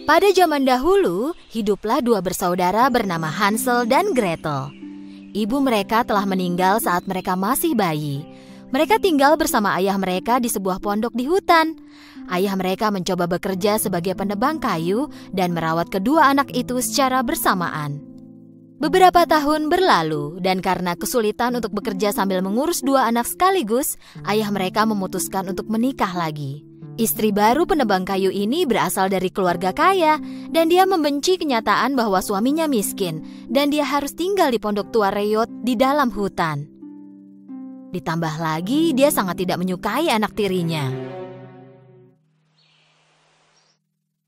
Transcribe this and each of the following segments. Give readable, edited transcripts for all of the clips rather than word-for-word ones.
Pada zaman dahulu, hiduplah dua bersaudara bernama Hansel dan Gretel. Ibu mereka telah meninggal saat mereka masih bayi. Mereka tinggal bersama ayah mereka di sebuah pondok di hutan. Ayah mereka mencoba bekerja sebagai penebang kayu dan merawat kedua anak itu secara bersamaan. Beberapa tahun berlalu dan karena kesulitan untuk bekerja sambil mengurus dua anak sekaligus, ayah mereka memutuskan untuk menikah lagi. Istri baru penebang kayu ini berasal dari keluarga kaya dan dia membenci kenyataan bahwa suaminya miskin dan dia harus tinggal di pondok tua reyot di dalam hutan. Ditambah lagi dia sangat tidak menyukai anak tirinya.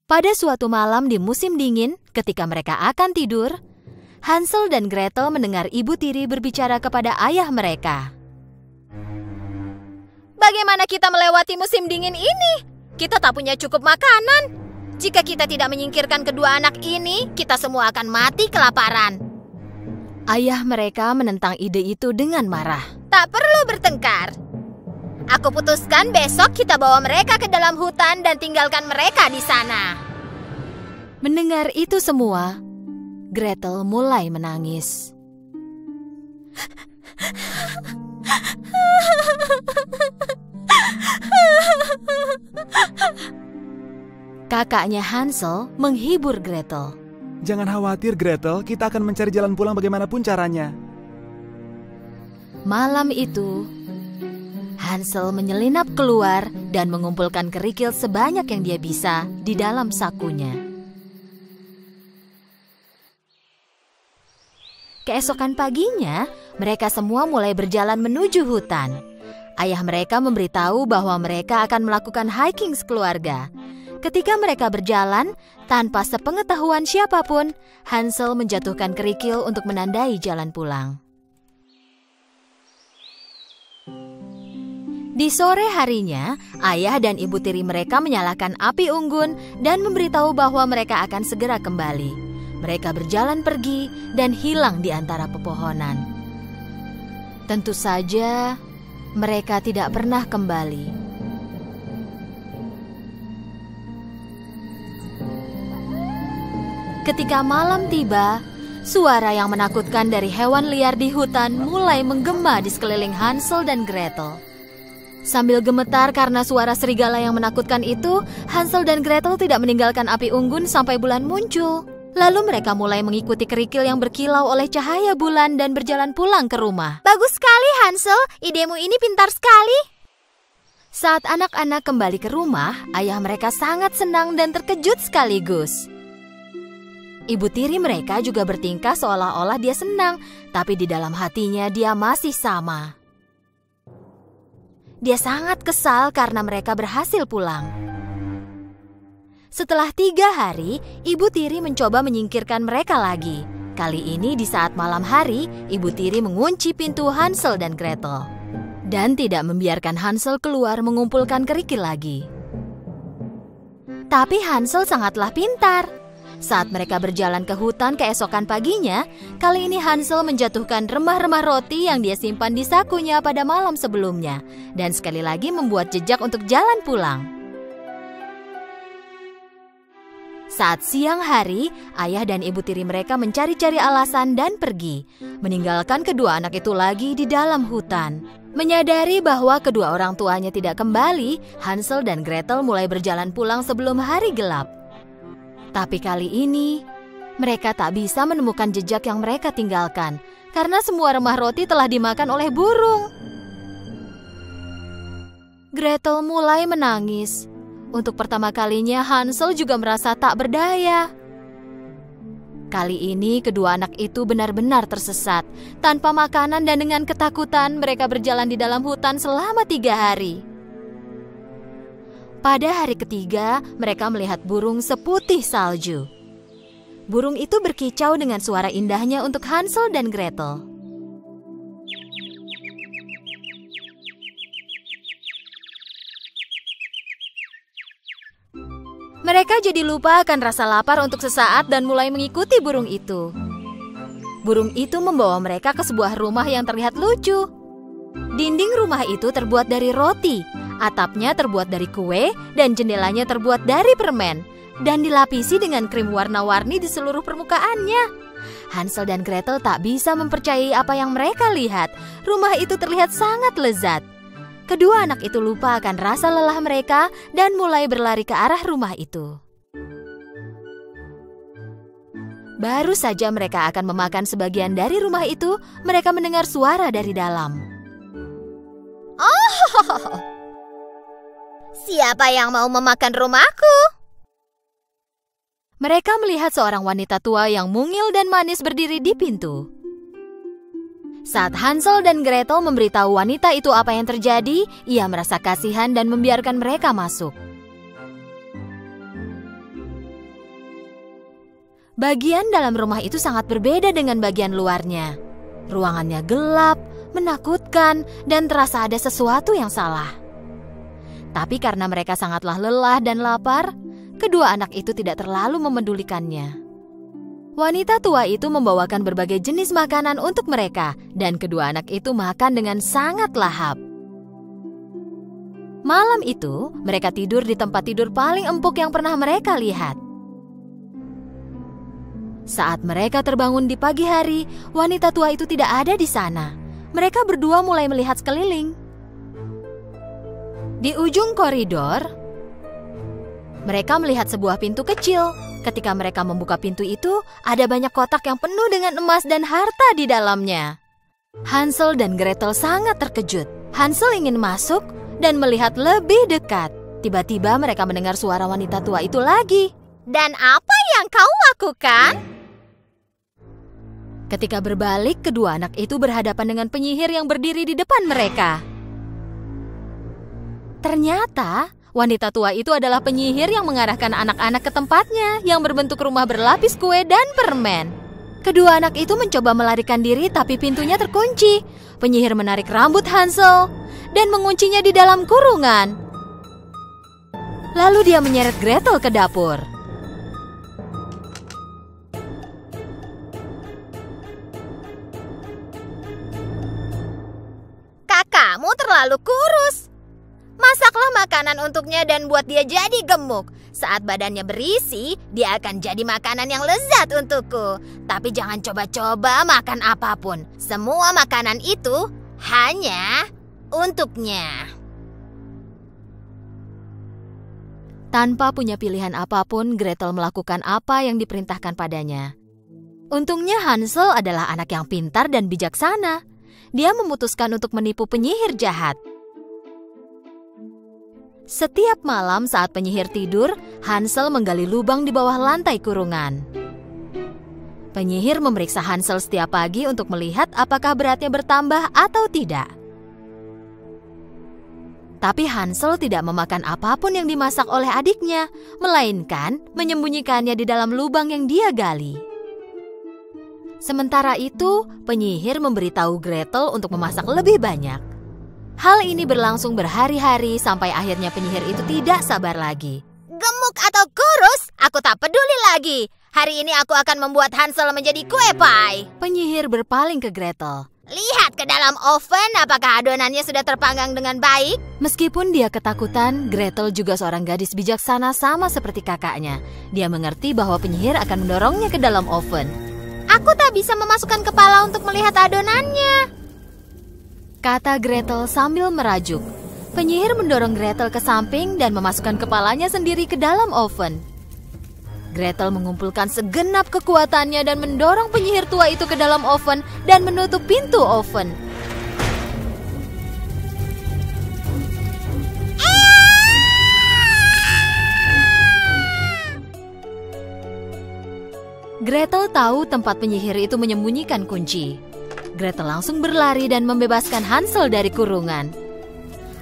Pada suatu malam di musim dingin, ketika mereka akan tidur, Hansel dan Gretel mendengar ibu tiri berbicara kepada ayah mereka. Bagaimana kita melewati musim dingin ini? Kita tak punya cukup makanan. Jika kita tidak menyingkirkan kedua anak ini, kita semua akan mati kelaparan. Ayah mereka menentang ide itu dengan marah. Tak perlu bertengkar. Aku putuskan besok kita bawa mereka ke dalam hutan dan tinggalkan mereka di sana. Mendengar itu semua, Gretel mulai menangis. Kakaknya Hansel menghibur Gretel. Jangan khawatir Gretel, kita akan mencari jalan pulang bagaimanapun caranya. Malam itu, Hansel menyelinap keluar dan mengumpulkan kerikil sebanyak yang dia bisa di dalam sakunya. Keesokan paginya, mereka semua mulai berjalan menuju hutan. Ayah mereka memberitahu bahwa mereka akan melakukan hiking sekeluarga. Ketika mereka berjalan, tanpa sepengetahuan siapapun, Hansel menjatuhkan kerikil untuk menandai jalan pulang. Di sore harinya, ayah dan ibu tiri mereka menyalakan api unggun dan memberitahu bahwa mereka akan segera kembali. Mereka berjalan pergi dan hilang di antara pepohonan. Tentu saja, mereka tidak pernah kembali. Ketika malam tiba, suara yang menakutkan dari hewan liar di hutan mulai menggema di sekeliling Hansel dan Gretel. Sambil gemetar karena suara serigala yang menakutkan itu, Hansel dan Gretel tidak meninggalkan api unggun sampai bulan muncul. Lalu mereka mulai mengikuti kerikil yang berkilau oleh cahaya bulan dan berjalan pulang ke rumah. Bagus sekali Hansel, idemu ini pintar sekali. Saat anak-anak kembali ke rumah, ayah mereka sangat senang dan terkejut sekaligus. Ibu tiri mereka juga bertingkah seolah-olah dia senang, tapi di dalam hatinya dia masih sama. Dia sangat kesal karena mereka berhasil pulang. Setelah 3 hari, ibu tiri mencoba menyingkirkan mereka lagi. Kali ini di saat malam hari, ibu tiri mengunci pintu Hansel dan Gretel. Dan tidak membiarkan Hansel keluar mengumpulkan kerikil lagi. Tapi Hansel sangatlah pintar. Saat mereka berjalan ke hutan keesokan paginya, kali ini Hansel menjatuhkan remah-remah roti yang dia simpan di sakunya pada malam sebelumnya, dan sekali lagi membuat jejak untuk jalan pulang. Saat siang hari, ayah dan ibu tiri mereka mencari-cari alasan dan pergi, meninggalkan kedua anak itu lagi di dalam hutan. Menyadari bahwa kedua orang tuanya tidak kembali, Hansel dan Gretel mulai berjalan pulang sebelum hari gelap. Tapi kali ini, mereka tak bisa menemukan jejak yang mereka tinggalkan, karena semua remah roti telah dimakan oleh burung. Gretel mulai menangis. Untuk pertama kalinya, Hansel juga merasa tak berdaya. Kali ini, kedua anak itu benar-benar tersesat. Tanpa makanan dan dengan ketakutan, mereka berjalan di dalam hutan selama 3 hari. Pada hari ketiga, mereka melihat burung seputih salju. Burung itu berkicau dengan suara indahnya untuk Hansel dan Gretel. Mereka jadi lupa akan rasa lapar untuk sesaat dan mulai mengikuti burung itu. Burung itu membawa mereka ke sebuah rumah yang terlihat lucu. Dinding rumah itu terbuat dari roti. Atapnya terbuat dari kue dan jendelanya terbuat dari permen. dan dilapisi dengan krim warna-warni di seluruh permukaannya. Hansel dan Gretel tak bisa mempercayai apa yang mereka lihat. Rumah itu terlihat sangat lezat. Kedua anak itu lupa akan rasa lelah mereka dan mulai berlari ke arah rumah itu. Baru saja mereka akan memakan sebagian dari rumah itu, mereka mendengar suara dari dalam. Oh, siapa yang mau memakan rumahku? Mereka melihat seorang wanita tua yang mungil dan manis berdiri di pintu. Saat Hansel dan Gretel memberitahu wanita itu apa yang terjadi, ia merasa kasihan dan membiarkan mereka masuk. Bagian dalam rumah itu sangat berbeda dengan bagian luarnya. Ruangannya gelap, menakutkan, dan terasa ada sesuatu yang salah. Tapi karena mereka sangatlah lelah dan lapar, kedua anak itu tidak terlalu memedulikannya. Wanita tua itu membawakan berbagai jenis makanan untuk mereka, dan kedua anak itu makan dengan sangat lahap. Malam itu, mereka tidur di tempat tidur paling empuk yang pernah mereka lihat. Saat mereka terbangun di pagi hari, wanita tua itu tidak ada di sana. Mereka berdua mulai melihat sekeliling. Di ujung koridor, mereka melihat sebuah pintu kecil. Ketika mereka membuka pintu itu, ada banyak kotak yang penuh dengan emas dan harta di dalamnya. Hansel dan Gretel sangat terkejut. Hansel ingin masuk dan melihat lebih dekat. Tiba-tiba mereka mendengar suara wanita tua itu lagi. Dan apa yang kau lakukan? Ketika berbalik, kedua anak itu berhadapan dengan penyihir yang berdiri di depan mereka. Ternyata, wanita tua itu adalah penyihir yang mengarahkan anak-anak ke tempatnya yang berbentuk rumah berlapis kue dan permen. Kedua anak itu mencoba melarikan diri tapi pintunya terkunci. Penyihir menarik rambut Hansel dan menguncinya di dalam kurungan. Lalu dia menyeret Gretel ke dapur. Kakakmu terlalu kurus. Masaklah makanan untuknya dan buat dia jadi gemuk. Saat badannya berisi, dia akan jadi makanan yang lezat untukku. Tapi jangan coba-coba makan apapun. Semua makanan itu hanya untuknya. Tanpa punya pilihan apapun, Gretel melakukan apa yang diperintahkan padanya. Untungnya Hansel adalah anak yang pintar dan bijaksana. Dia memutuskan untuk menipu penyihir jahat. Setiap malam saat penyihir tidur, Hansel menggali lubang di bawah lantai kurungan. Penyihir memeriksa Hansel setiap pagi untuk melihat apakah beratnya bertambah atau tidak. Tapi Hansel tidak memakan apapun yang dimasak oleh adiknya, melainkan menyembunyikannya di dalam lubang yang dia gali. Sementara itu, penyihir memberitahu Gretel untuk memasak lebih banyak. Hal ini berlangsung berhari-hari sampai akhirnya penyihir itu tidak sabar lagi. Gemuk atau kurus, aku tak peduli lagi. Hari ini aku akan membuat Hansel menjadi kue pie. Penyihir berpaling ke Gretel. Lihat ke dalam oven, apakah adonannya sudah terpanggang dengan baik? Meskipun dia ketakutan, Gretel juga seorang gadis bijaksana sama seperti kakaknya. Dia mengerti bahwa penyihir akan mendorongnya ke dalam oven. Aku tak bisa memasukkan kepala untuk melihat adonannya, kata Gretel sambil merajuk. Penyihir mendorong Gretel ke samping dan memasukkan kepalanya sendiri ke dalam oven. Gretel mengumpulkan segenap kekuatannya dan mendorong penyihir tua itu ke dalam oven dan menutup pintu oven. Gretel tahu tempat penyihir itu menyembunyikan kunci. Gretel langsung berlari dan membebaskan Hansel dari kurungan.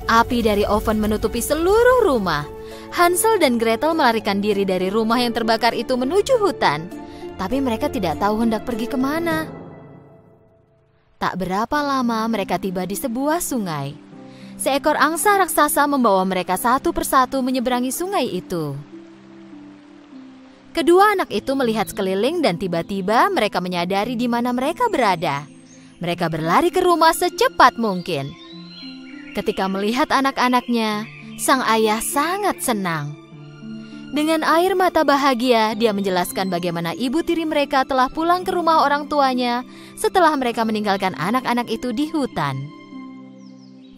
Api dari oven menutupi seluruh rumah. Hansel dan Gretel melarikan diri dari rumah yang terbakar itu menuju hutan. Tapi mereka tidak tahu hendak pergi kemana. Tak berapa lama mereka tiba di sebuah sungai. Seekor angsa raksasa membawa mereka satu persatu menyeberangi sungai itu. Kedua anak itu melihat sekeliling dan tiba-tiba mereka menyadari di mana mereka berada. Mereka berlari ke rumah secepat mungkin. Ketika melihat anak-anaknya, sang ayah sangat senang. Dengan air mata bahagia, dia menjelaskan bagaimana ibu tiri mereka telah pulang ke rumah orang tuanya setelah mereka meninggalkan anak-anak itu di hutan.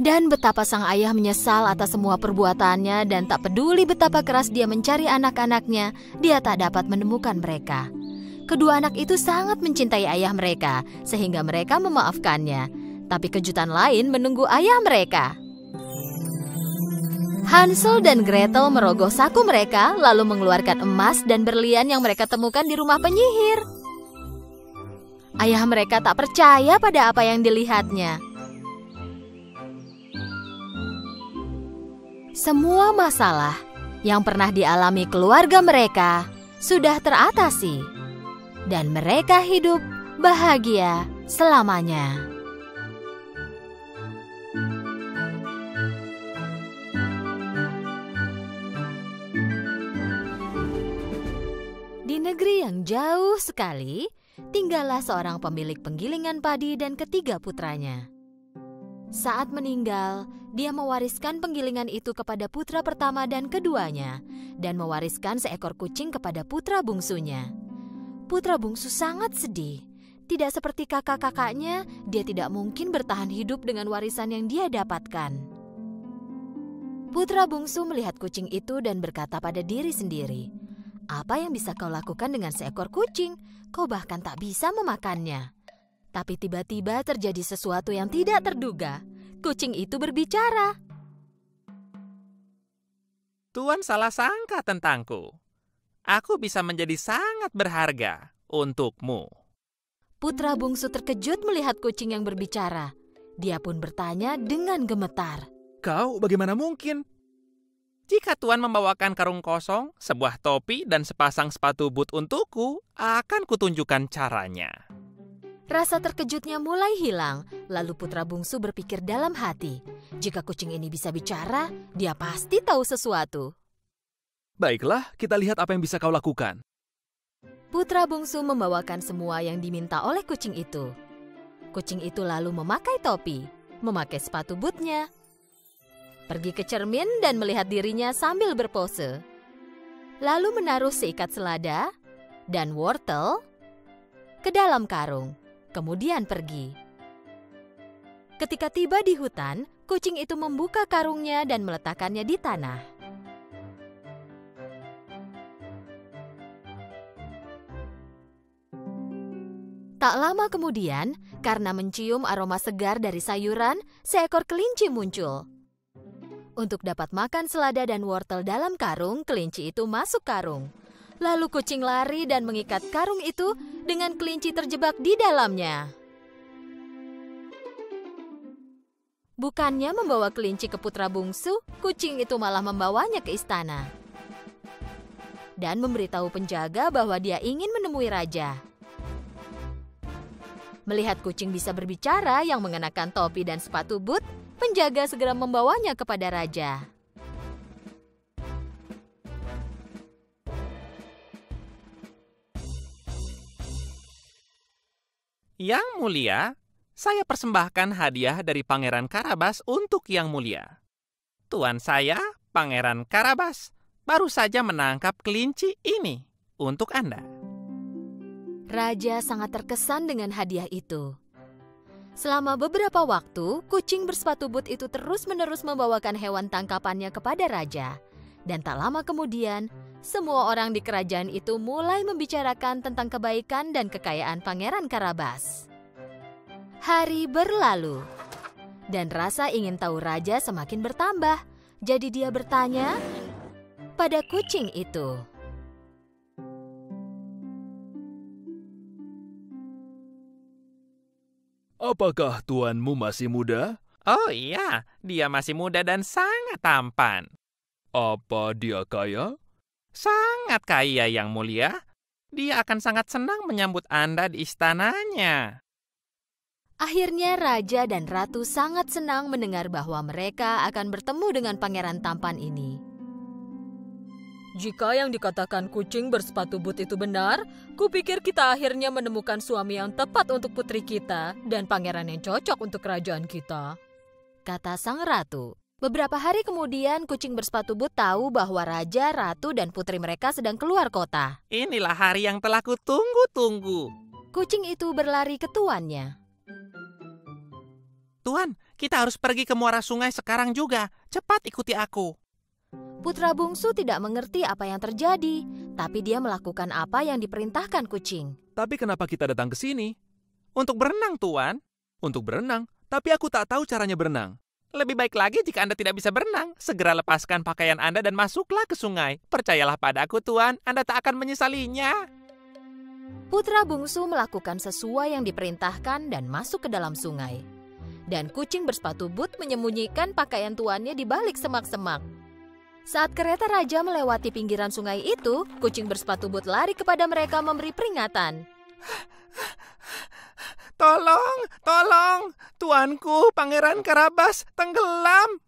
Dan betapa sang ayah menyesal atas semua perbuatannya dan tak peduli betapa keras dia mencari anak-anaknya, dia tak dapat menemukan mereka. Kedua anak itu sangat mencintai ayah mereka sehingga mereka memaafkannya. Tapi kejutan lain menunggu ayah mereka. Hansel dan Gretel merogoh saku mereka lalu mengeluarkan emas dan berlian yang mereka temukan di rumah penyihir. Ayah mereka tak percaya pada apa yang dilihatnya. Semua masalah yang pernah dialami keluarga mereka sudah teratasi, dan mereka hidup bahagia selamanya. Di negeri yang jauh sekali, tinggallah seorang pemilik penggilingan padi dan ketiga putranya. Saat meninggal, dia mewariskan penggilingan itu kepada putra pertama dan keduanya, dan mewariskan seekor kucing kepada putra bungsunya. Putra bungsu sangat sedih. Tidak seperti kakak-kakaknya, dia tidak mungkin bertahan hidup dengan warisan yang dia dapatkan. Putra bungsu melihat kucing itu dan berkata pada diri sendiri, "Apa yang bisa kau lakukan dengan seekor kucing? Kau bahkan tak bisa memakannya." Tapi tiba-tiba terjadi sesuatu yang tidak terduga. Kucing itu berbicara. Tuan salah sangka tentangku. Aku bisa menjadi sangat berharga untukmu. Putra bungsu terkejut melihat kucing yang berbicara. Dia pun bertanya dengan gemetar, Kau bagaimana mungkin? Jika Tuan membawakan karung kosong, sebuah topi, dan sepasang sepatu boot untukku, akan kutunjukkan caranya. Rasa terkejutnya mulai hilang, lalu putra bungsu berpikir dalam hati, jika kucing ini bisa bicara, dia pasti tahu sesuatu. Baiklah, kita lihat apa yang bisa kau lakukan. Putra bungsu membawakan semua yang diminta oleh kucing itu. Kucing itu lalu memakai topi, memakai sepatu bootnya, pergi ke cermin dan melihat dirinya sambil berpose. Lalu menaruh seikat selada dan wortel ke dalam karung. Kemudian pergi. Ketika tiba di hutan, kucing itu membuka karungnya dan meletakkannya di tanah. Tak lama kemudian, karena mencium aroma segar dari sayuran, seekor kelinci muncul. Untuk dapat makan selada dan wortel dalam karung, kelinci itu masuk karung. Lalu kucing lari dan mengikat karung itu dengan kelinci terjebak di dalamnya. Bukannya membawa kelinci ke putra bungsu, kucing itu malah membawanya ke istana. Dan memberitahu penjaga bahwa dia ingin menemui raja. Melihat kucing bisa berbicara yang mengenakan topi dan sepatu boot, penjaga segera membawanya kepada raja. Yang mulia, saya persembahkan hadiah dari Pangeran Karabas untuk Yang Mulia. Tuan saya, Pangeran Karabas, baru saja menangkap kelinci ini untuk Anda. Raja sangat terkesan dengan hadiah itu. Selama beberapa waktu, kucing bersepatu boot itu terus-menerus membawakan hewan tangkapannya kepada raja. Dan tak lama kemudian, semua orang di kerajaan itu mulai membicarakan tentang kebaikan dan kekayaan Pangeran Karabas. Hari berlalu, dan rasa ingin tahu raja semakin bertambah. Jadi dia bertanya pada kucing itu, Apakah tuanmu masih muda? Oh iya, dia masih muda dan sangat tampan. Apa dia kaya? Sangat kaya, Yang Mulia. Dia akan sangat senang menyambut Anda di istananya. akhirnya raja dan ratu sangat senang mendengar bahwa mereka akan bertemu dengan pangeran tampan ini. Jika yang dikatakan kucing bersepatu boot itu benar, kupikir kita akhirnya menemukan suami yang tepat untuk putri kita dan pangeran yang cocok untuk kerajaan kita, kata sang ratu. Beberapa hari kemudian, kucing bersepatu but tahu bahwa raja, ratu, dan putri mereka sedang keluar kota. Inilah hari yang telah kutunggu-tunggu. Kucing itu berlari ke tuannya. Tuan, kita harus pergi ke muara sungai sekarang juga. Cepat ikuti aku. Putra bungsu tidak mengerti apa yang terjadi, tapi dia melakukan apa yang diperintahkan kucing. Tapi kenapa kita datang ke sini? Untuk berenang, Tuan. Untuk berenang, tapi aku tak tahu caranya berenang. Lebih baik lagi jika Anda tidak bisa berenang. Segera lepaskan pakaian Anda dan masuklah ke sungai. Percayalah padaku, Tuan. Anda tak akan menyesalinya. Putra bungsu melakukan sesuai yang diperintahkan dan masuk ke dalam sungai. Dan kucing bersepatu but menyembunyikan pakaian tuannya di balik semak-semak. Saat kereta raja melewati pinggiran sungai itu, kucing bersepatu but lari kepada mereka memberi peringatan. Tolong, tolong, tuanku, Pangeran Karabas, tenggelam.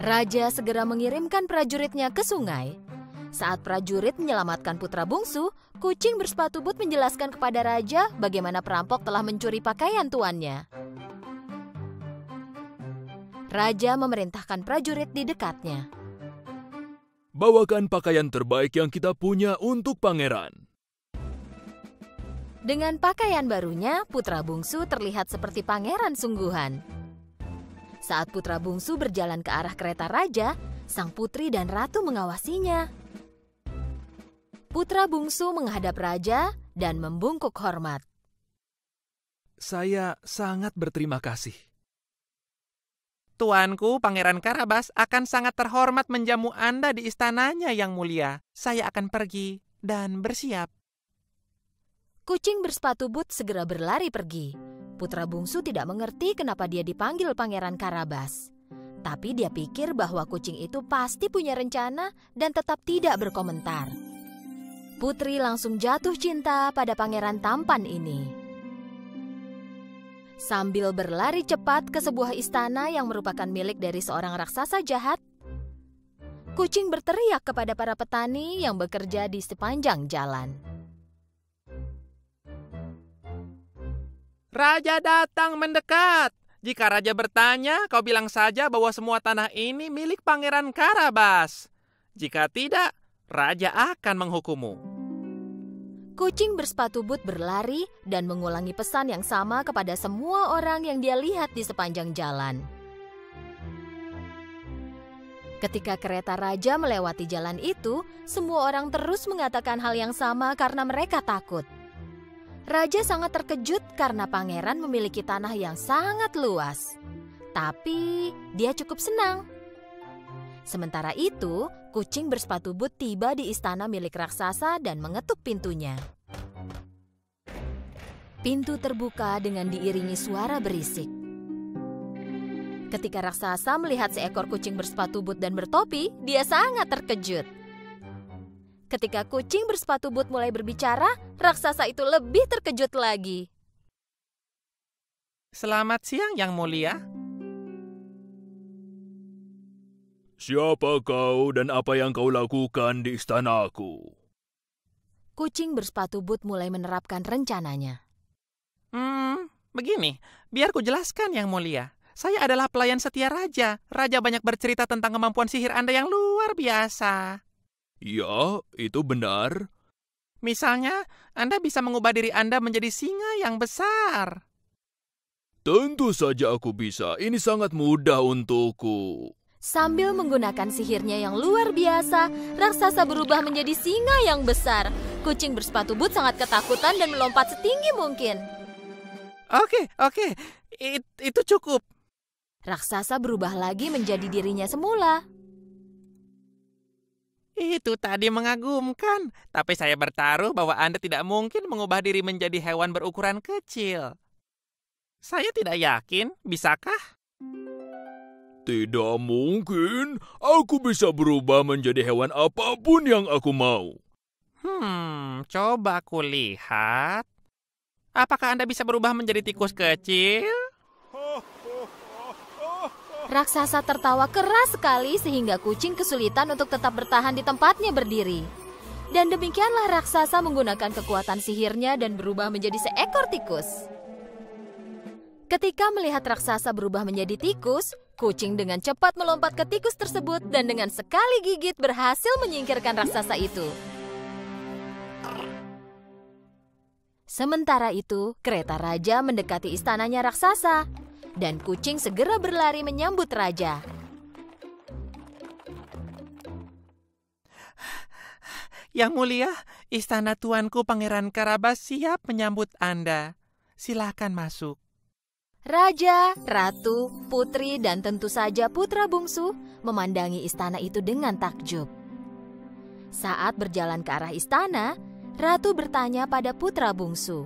Raja segera mengirimkan prajuritnya ke sungai. Saat prajurit menyelamatkan putra bungsu, kucing bersepatu but menjelaskan kepada raja bagaimana perampok telah mencuri pakaian tuannya. Raja memerintahkan prajurit di dekatnya. Bawakan pakaian terbaik yang kita punya untuk pangeran. Dengan pakaian barunya, putra bungsu terlihat seperti pangeran sungguhan. Saat putra bungsu berjalan ke arah kereta raja, sang putri dan ratu mengawasinya. Putra bungsu menghadap raja dan membungkuk hormat. Saya sangat berterima kasih. Tuanku, Pangeran Karabas, akan sangat terhormat menjamu Anda di istananya yang mulia. Saya akan pergi dan bersiap. Kucing bersepatu but segera berlari pergi. Putra bungsu tidak mengerti kenapa dia dipanggil Pangeran Karabas. Tapi dia pikir bahwa kucing itu pasti punya rencana dan tetap tidak berkomentar. Putri langsung jatuh cinta pada pangeran tampan ini. Sambil berlari cepat ke sebuah istana yang merupakan milik dari seorang raksasa jahat, kucing berteriak kepada para petani yang bekerja di sepanjang jalan. Raja datang mendekat. Jika raja bertanya, kau bilang saja bahwa semua tanah ini milik Pangeran Karabas. Jika tidak, raja akan menghukummu. Kucing bersepatu but berlari dan mengulangi pesan yang sama kepada semua orang yang dia lihat di sepanjang jalan. Ketika kereta raja melewati jalan itu, semua orang terus mengatakan hal yang sama karena mereka takut. Raja sangat terkejut karena pangeran memiliki tanah yang sangat luas. Tapi dia cukup senang. Sementara itu, kucing bersepatu but tiba di istana milik raksasa dan mengetuk pintunya. Pintu terbuka dengan diiringi suara berisik. Ketika raksasa melihat seekor kucing bersepatu but dan bertopi, dia sangat terkejut. Ketika kucing bersepatu but mulai berbicara, raksasa itu lebih terkejut lagi. Selamat siang, Yang Mulia. Siapa kau dan apa yang kau lakukan di istanaku? Kucing bersepatu but mulai menerapkan rencananya. Begini, biar ku jelaskan, Yang Mulia. Saya adalah pelayan setia raja. Raja banyak bercerita tentang kemampuan sihir Anda yang luar biasa. Ya, itu benar. Misalnya, Anda bisa mengubah diri Anda menjadi singa yang besar. Tentu saja aku bisa. Ini sangat mudah untukku. Sambil menggunakan sihirnya yang luar biasa, raksasa berubah menjadi singa yang besar. Kucing bersepatu but sangat ketakutan dan melompat setinggi mungkin. Oke. Itu cukup. Raksasa berubah lagi menjadi dirinya semula. Itu tadi mengagumkan. Tapi saya bertaruh bahwa Anda tidak mungkin mengubah diri menjadi hewan berukuran kecil. Saya tidak yakin, bisakah? Tidak mungkin. Aku bisa berubah menjadi hewan apapun yang aku mau. Coba aku lihat. Apakah Anda bisa berubah menjadi tikus kecil? Raksasa tertawa keras sekali sehingga kucing kesulitan untuk tetap bertahan di tempatnya berdiri. Dan demikianlah raksasa menggunakan kekuatan sihirnya dan berubah menjadi seekor tikus. Ketika melihat raksasa berubah menjadi tikus, kucing dengan cepat melompat ke tikus tersebut dan dengan sekali gigit berhasil menyingkirkan raksasa itu. Sementara itu, kereta raja mendekati istananya raksasa, dan kucing segera berlari menyambut raja. Yang mulia, istana tuanku Pangeran Karabas siap menyambut Anda. Silakan masuk. Raja, ratu, putri, dan tentu saja putra bungsu memandangi istana itu dengan takjub. Saat berjalan ke arah istana, ratu bertanya pada putra bungsu.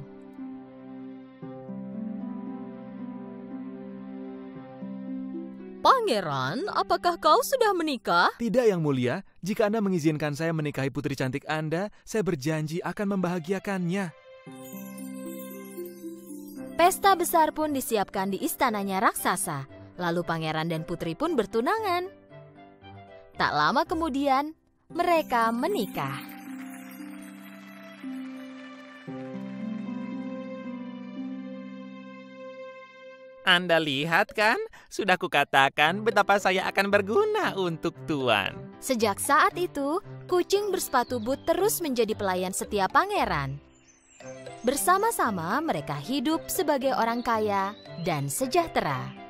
Pangeran, apakah kau sudah menikah? Tidak, Yang Mulia. Jika Anda mengizinkan saya menikahi putri cantik Anda, saya berjanji akan membahagiakannya. Pesta besar pun disiapkan di istananya raksasa. Lalu pangeran dan putri pun bertunangan. Tak lama kemudian, mereka menikah. Anda lihat kan? Sudah kukatakan betapa saya akan berguna untuk tuan. Sejak saat itu, kucing bersepatu boot terus menjadi pelayan setia pangeran. Bersama-sama mereka hidup sebagai orang kaya dan sejahtera.